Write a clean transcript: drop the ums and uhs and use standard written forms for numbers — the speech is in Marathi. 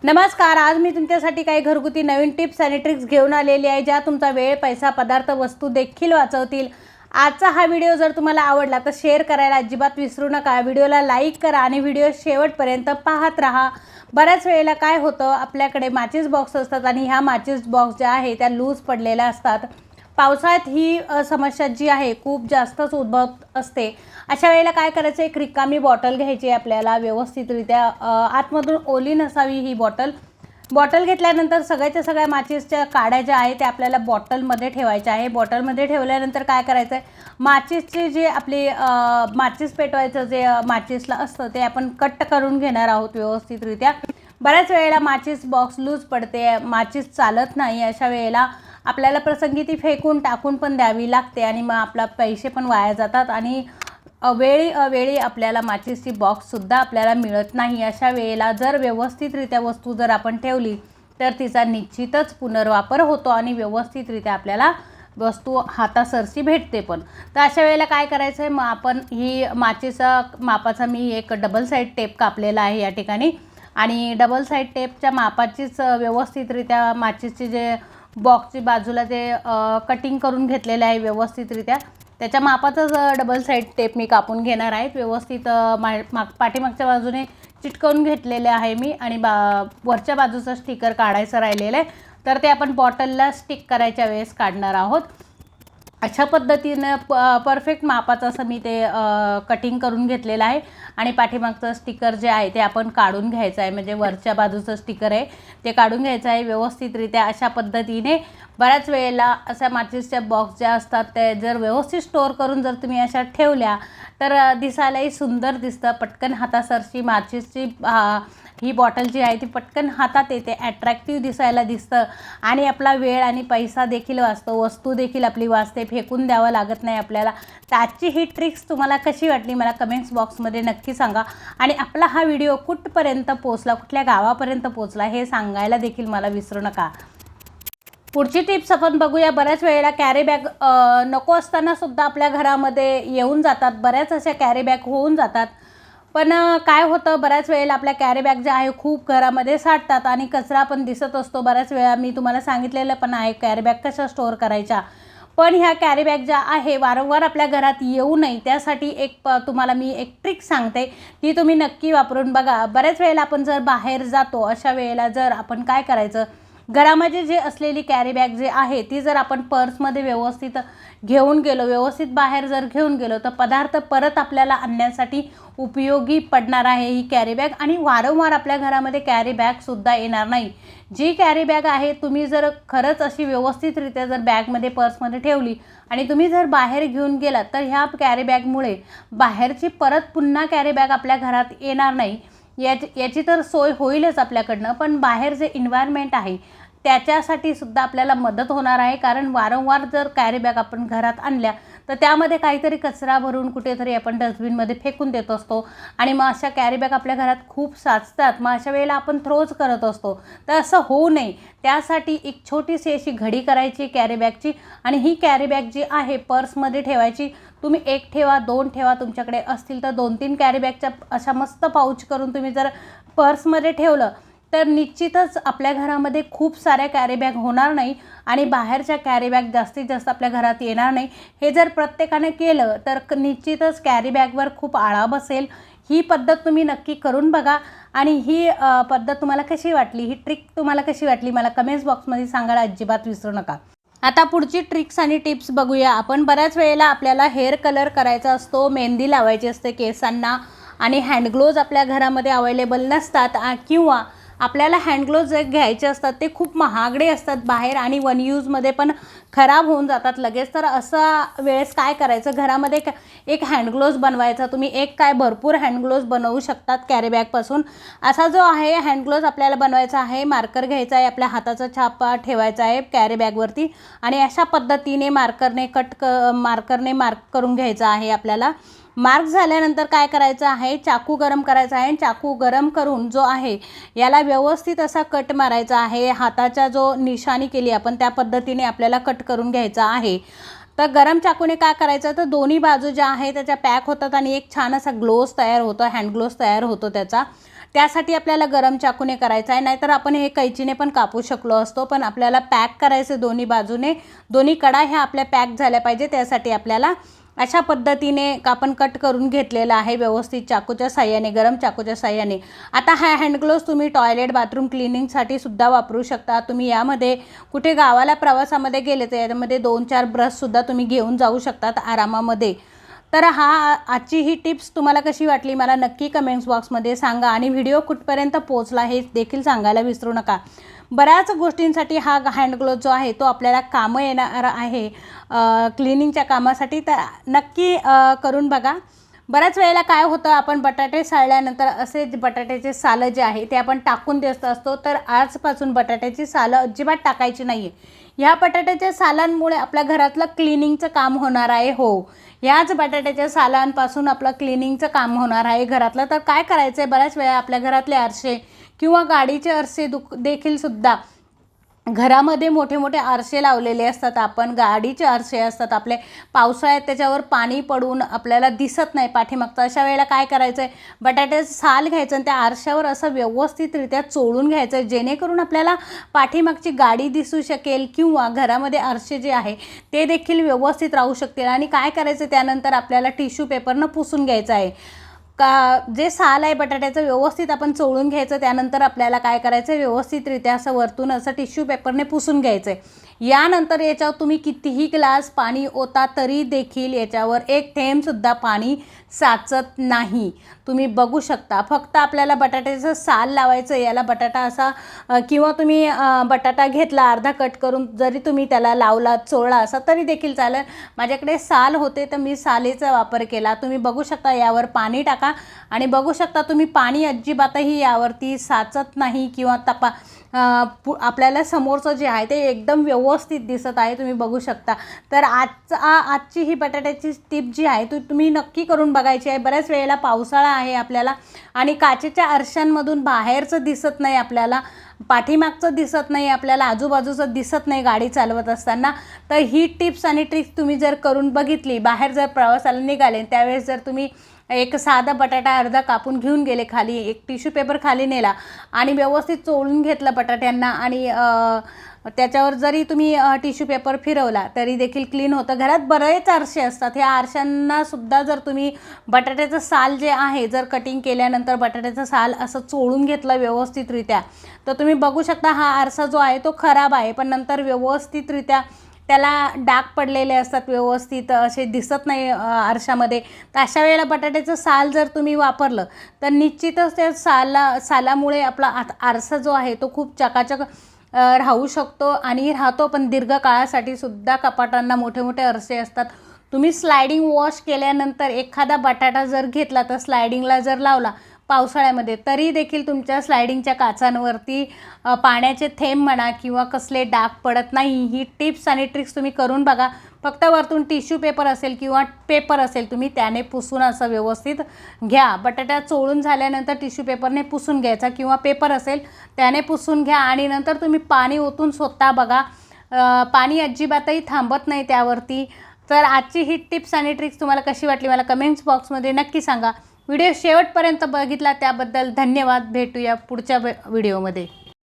नमस्कार। आज मी तुमच्यासाठी काही घरगुती नवीन टिप्स आणि ट्रिक्स घेऊन आलेली आहे, ज्या तुमचा वेळ, पैसा, पदार्थ, वस्तू देखील वाचवतील। आजचा हा व्हिडिओ जर तुम्हाला आवडला तर शेअर करायला अजिबात विसरू नका। व्हिडिओला लाईक करा आणि व्हिडिओ शेवटपर्यंत पाहत राहा। बऱ्याच वेळेला काय होतं, आपल्याकडे माचीस बॉक्स असतात आणि ह्या माचीस बॉक्स ज्या आहे त्या लूज पडलेल्या असतात। पावसाळ्यात ही समस्या जी आहे खूप जास्तच उद्भवत असते। अशा वेळेला काय करायचं, एक रिकामी बॉटल घ्यायची आहे आपल्याला, व्यवस्थितरित्या आतमधून ओली नसावी ही बॉटल घेतल्यानंतर सगळ्याच्या सगळ्या माचीसच्या काड्या ज्या आहे त्या आपल्याला बॉटलमध्ये ठेवायच्या आहे। बॉटलमध्ये ठेवल्यानंतर काय करायचं आहे, माचीसचे जे आपली माचीस पेटवायचं जे माचीसला असतं ते आपण कट करून घेणार आहोत व्यवस्थितरित्या। बऱ्याच वेळेला माचीस बॉक्स लूज पडते, माचीस चालत नाही। अशा वेळेला आपल्याला प्रसंगी ती फेकून टाकून पण द्यावी लागते आणि मग आपला पैसे पण वाया जातात आणि अवेळी आपल्याला माचीसची बॉक्ससुद्धा आपल्याला मिळत नाही। अशा वेळेला जर व्यवस्थितरित्या वस्तू जर आपण ठेवली तर तिचा निश्चितच पुनर्वापर होतो आणि व्यवस्थितरित्या आपल्याला वस्तू हातासरशी भेटते पण। तर अशा वेळेला काय करायचं आहे, मग आपण ही मापाचा मी एक डबल साईड टेप कापलेला आहे या ठिकाणी आणि डबल साईड टेपच्या मापाचीच व्यवस्थितरित्या माचीसची जे बॉक्सची बाजूला ते कटिंग करून घेतलेलं आहे व्यवस्थितरित्या, त्याच्या मापाचाच डबल साईड टेप मी कापून घेणार आहे। व्यवस्थित पाठीमागच्या बाजूने चिटकवून घेतलेले आहे मी आणि वरच्या बाजूचं स्टिकर काढायचं राहिलेलं आहे, तर ते आपण बॉटलला स्टिक करायच्या वेळेस काढणार आहोत। अशा पद्धतीने परफेक्ट मापाचं असं मी ते कटिंग करून घेतलेलं आहे आणि पाठीमागचं स्टिकर जे आहे ते आपण काढून घ्यायचं आहे, म्हणजे वरच्या बाजूचं स्टिकर आहे ते काढून घ्यायचं आहे व्यवस्थितरित्या। अशा पद्धतीने बऱ्याच वेळेला अशा माचीसच्या बॉक्स ज्या असतात ते जर व्यवस्थित स्टोअर करून जर तुम्ही अशा ठेवल्या तर दिसायलाही सुंदर दिसतं। पटकन हातासरची माचीसची ही बॉटल जी आहे ती पटकन हातात येते, ॲट्रॅक्टिव्ह दिसायला दिसतं आणि आपला वेळ आणि पैसा देखील वाचतो, वस्तू देखील आपली वाचते, फेकून द्यावं लागत नाही आपल्याला। तर आजची ही ट्रिक्स तुम्हाला कशी वाटली मला कमेंट्स बॉक्समध्ये नक्की सांगा आणि आपला हा व्हिडिओ कुठपर्यंत पोचला, कुठल्या गावापर्यंत पोचला हे सांगायला देखील मला विसरू नका। पुढची टिप्स आपण बघूया। बऱ्याच वेळेला कॅरी बॅग नको असताना सुद्धा आपल्या घरामध्ये येऊन जातात, बऱ्याच अशा कॅरी बॅग होऊन जातात। पण काय होतं, बऱ्याच वेळेला आपल्या कॅरी बॅग ज्या आहे खूप घरामध्ये साठतात आणि कचरा पण दिसत असतो। बऱ्याच वेळा मी तुम्हाला सांगितलेलं पण आहे कॅरी बॅग कशा स्टोअर करायच्या, पण ह्या कॅरी बॅग ज्या आहे वारंवार आपल्या घरात येऊ नये त्यासाठी तुम्हाला मी एक ट्रिक सांगते, ती तुम्ही नक्की वापरून बघा। बऱ्याच वेळेला आपण जर बाहेर जातो, अशा वेळेला जर आपण काय करायचं, घरामध्ये जे असलेली कॅरी बॅग जी आहे ती जर आपण पर्समध्ये व्यवस्थित घेऊन गेलो, व्यवस्थित बाहेर जर घेऊन गेलो तर पदार्थ परत आपल्याला आणण्यासाठी उपयोगी पडणार आहे ही कॅरी बॅग आणि वारंवार आपल्या घरामध्ये कॅरी बॅगसुद्धा येणार नाही। जी कॅरी बॅग आहे तुम्ही जर खरंच अशी व्यवस्थितरित्या जर बॅगमध्ये पर्समध्ये ठेवली आणि तुम्ही जर बाहेर घेऊन गेलात तर ह्या कॅरी बॅगमुळे बाहेरची परत पुन्हा कॅरी बॅग आपल्या घरात येणार नाही। याची तर सोय होईलच आपल्याकडनं, पण बाहेर जे एन्व्हायरमेंट आहे त्याच्यासाठी सुद्धा आपल्याला मदत होणार आहे, कारण वारंवार जर कॅरी बॅग आपण घरात आणल्या तर त्यामध्ये काहीतरी कचरा भरून कुठेतरी आपण डस्टबिनमध्ये फेकून देत असतो आणि मग अशा कॅरी बॅग आपल्या घरात खूप साचतात, मग अशा वेळेला आपण थ्रोच करत असतो। तर असं होऊ नये त्यासाठी एक छोटीशी अशी घडी करायची कॅरी बॅगची आणि ही कॅरी बॅग जी आहे पर्समध्ये ठेवायची। तुम्ही 1 ठेवा, 2 ठेवा, तुमच्याकडे असतील तर 2-3 कॅरी बॅगच्या अशा मस्त पाऊच करून तुम्ही जर पर्समध्ये ठेवलं तर निश्चितच आपल्या घरामध्ये खूप साऱ्या कॅरी बॅग होणार नाही आणि बाहेरच्या कॅरी बॅग जास्तीत जास्त आपल्या घरात येणार नाही। हे जर प्रत्येकाने केलं तर निश्चितच कॅरी बॅगवर खूप आळा बसेल। ही पद्धत तुम्ही नक्की करून बघा आणि ही पद्धत तुम्हाला कशी वाटली, ही ट्रिक तुम्हाला कशी वाटली मला कमेंट्स बॉक्समध्ये सांगायला अजिबात विसरू नका। आता पुढची ट्रिक्स आणि टिप्स बघूया आपण। बऱ्याच वेळेला आपल्याला हेअर कलर करायचा असतो, मेहंदी लावायची असते केसांना आणि हँड ग्लोव्ज आपल्या घरामध्ये अवेलेबल नसतात किंवा आपल्याला हँड ग्लोव्ज घ्यायचे असतात ते खूप महागडे असतात बाहेर आणि वन यूजमध्ये पण खराब होऊन जातात लगेच। तर असा वेळेस काय करायचं, घरामध्ये एक हँड ग्लोव्ज बनवायचा। तुम्ही एक काय भरपूर हँड ग्लोव्ज बनवू शकतात कॅरी बॅगपासून। असा जो आहे हँड ग्लोव्ज आपल्याला बनवायचा आहे, मार्कर घ्यायचा आहे, आपल्या हाताचा छाप ठेवायचा आहे कॅरी बॅगवरती आणि अशा पद्धतीने मार्करने मार्क करून घ्यायचा आहे आपल्याला। मार्क झाल्यानंतर काय करायचं आहे, चाकू गरम करायचा आहे। चाकू गरम करून जो आहे याला व्यवस्थित असा कट मारायचा आहे। हाताचा जो निशाणी केली आपण त्या पद्धतीने आपल्याला कट करून घ्यायचा आहे। तर गरम चाकूने काय करायचं, तर दोन्ही बाजू ज्या आहे त्याच्या पॅक होतात आणि एक छान असा ग्लोव्ज तयार होतो, हँड ग्लोव्ज तयार होतो त्याचा। त्यासाठी आपल्याला गरम चाकूने करायचं आहे, नाहीतर आपण हे कैचीने पण कापू शकलो असतो, पण आपल्याला पॅक करायचं दोन्ही बाजूने, दोन्ही कडा ह्या आपल्या पॅक झाल्या पाहिजे, त्यासाठी आपल्याला अशा पद्धतीने आपण कट करून घेतलेला आहे व्यवस्थित चाकूच्या साह्याने, गरम चाकूच्या साह्याने। आता हा हँड ग्लोव्ज तुम्ही टॉयलेट बाथरूम क्लिनिंगसाठी सुद्धा वापरू शकता। तुम्ही यामध्ये कुठे गावाला प्रवासामध्ये गेले तर यामध्ये 2-4 ब्रशसुद्धा तुम्ही घेऊन जाऊ शकतात आरामामध्ये। तर आजची ही टिप्स तुम्हाला कशी वाटली मला नक्की कमेंट्स बॉक्समध्ये सांगा आणि व्हिडिओ कुठपर्यंत पोहोचला हे देखील सांगायला विसरू नका। बऱ्याच गोष्टींसाठी हा हँड ग्लोव्ज जो आहे तो आपल्याला कामं येणार आहे क्लिनिंगच्या कामासाठी, तर नक्की करून बघा। बऱ्याच वेळेला काय होतं, आपण बटाटे साळल्यानंतर असे बटाट्याचे सालं जे आहे ते आपण टाकून देत असतो, तर आजपासून बटाट्याची सालं अजिबात टाकायची नाही आहे। ह्या बटाट्याच्या सालांमुळे आपल्या घरातलं क्लिनिंगचं काम होणार आहे। हो, ह्याच बटाट्याच्या सालांपासून आपलं क्लिनिंगचं काम होणार आहे घरातलं। तर काय करायचं आहे, बऱ्याच वेळा आपल्या घरातले आरसे किंवा गाडीचे आरसे देखील सुद्धा घरामध्ये मोठे मोठे आरसे लावलेले असतात, आपण गाडीचे आरसे असतात आपले, पावसाळ्यात त्याच्यावर पाणी पडून आपल्याला दिसत नाही पाठीमागचं। अशा वेळेला काय करायचं आहे, बटाट्याचं साल घ्यायचं आणि त्या आरशावर असं व्यवस्थितरित्या चोळून घ्यायचं आहे, जेणेकरून आपल्याला पाठीमागची गाडी दिसू शकेल किंवा घरामध्ये आरसे जे आहे ते देखील व्यवस्थित राहू शकतील। आणि काय करायचं, त्यानंतर आपल्याला टिश्यू पेपरनं पुसून घ्यायचं आहे का जे साल आहे बटाट्याचं व्यवस्थित आपण चोळून घ्यायचं। त्यानंतर आपल्याला काय करायचं, व्यवस्थितरित्या असं वरतून असं टिश्यू पेपरने पुसून घ्यायचं आहे। यानंतर याच्यावर तुम्ही कितीही ग्लास पाणी ओता तरी देखील याच्यावर एक थेंबसुद्धा पाणी साचत नाही, तुम्ही बघू शकता। फक्त आपल्याला बटाट्याचं साल लावायचं, याला बटाटा असा किंवा तुम्ही बटाटा घेतला अर्धा कट करून जरी तुम्ही त्याला लावला चोळला असा तरी देखील चालेल। माझ्याकडे साल होते तर मी सालेचा वापर केला। तुम्ही बघू शकता यावर पाणी टाका आणि बघू शकता तुम्ही पाणी अजिबातही यावरती साचत नाही किंवा आपल्याला समोरचं जे आहे ते एकदम व्यवस्थित दिसत आहे, तुम्ही बघू शकता। तर आजची ही बटाट्याची टिप जी आहे तुम्ही नक्की करून बघायची आहे। बऱ्याच वेळेला पावसाळा आहे आपल्याला आणि काचेच्या आरशांमधून बाहेरचं दिसत नाही, आपल्याला पाठीमागचं दिसत नाही, आपल्याला आजूबाजूचं दिसत नाही गाडी चालवत असताना। तर ही टिप्स आणि ट्रिक्स तुम्ही जर करून बघितली, बाहेर जर प्रवासाला निघाले त्यावेळेस जर तुम्ही एक साधा बटाटा अर्धा कापून घेऊन गेले खाली, एक टिश्यू पेपर खाली नेला आणि व्यवस्थित चोळून घेतलं बटाट्यांना आणि त्याच्यावर जरी तुम्ही टिश्यू पेपर फिरवला तरी देखील क्लीन होतं। घरात बरेच आरसे असतात, ह्या आरशांना सुद्धा जर तुम्ही बटाट्याचं साल जे आहे जर कटिंग केल्यानंतर बटाट्याचं साल असं चोळून घेतलं व्यवस्थितरित्या तर तुम्ही बघू शकता हा आरसा जो आहे तो खराब आहे, पण नंतर व्यवस्थितरित्या त्याला डाग पडलेले असतात, व्यवस्थित असे दिसत नाही आरशामध्ये। तर अशा वेळेला बटाट्याचं साल जर तुम्ही वापरलं तर निश्चितच त्या सालामुळे आपला आरसा जो आहे तो खूप चकाचक राहू शकतो आणि राहतो, पण दीर्घ काळासाठी सुद्धा कपाटांना मोठे मोठे आरसे असतात। तुम्ही स्लायडिंग वॉश केल्यानंतर एखादा बटाटा जर घेतला तर स्लायडिंगला जर लावला पावसाळ्यामध्ये तरी देखील तुमच्या स्लायडिंगच्या काचांवरती पाण्याचे थेंब म्हणा किंवा कसले डाग पडत नाही। ही टिप्स आणि ट्रिक्स तुम्ही करून बघा। फक्त वरतून टिश्यू पेपर असेल किंवा पेपर असेल तुम्ही त्याने पुसून असं व्यवस्थित घ्या। बटाटा चोळून झाल्यानंतर टिश्यू पेपरने पुसून घ्यायचा किंवा पेपर असेल त्याने पुसून घ्या आणि नंतर तुम्ही पाणी ओतून स्वतः बघा, पाणी अजिबातही थांबत नाही त्यावरती। तर आजची ही टिप्स आणि ट्रिक्स तुम्हाला कशी वाटली मला कमेंट्स बॉक्समध्ये नक्की सांगा। व्हिडिओ शेवटपर्यंत बघितला त्याबद्दल धन्यवाद। भेटूया पुढच्या व्हिडिओमध्ये।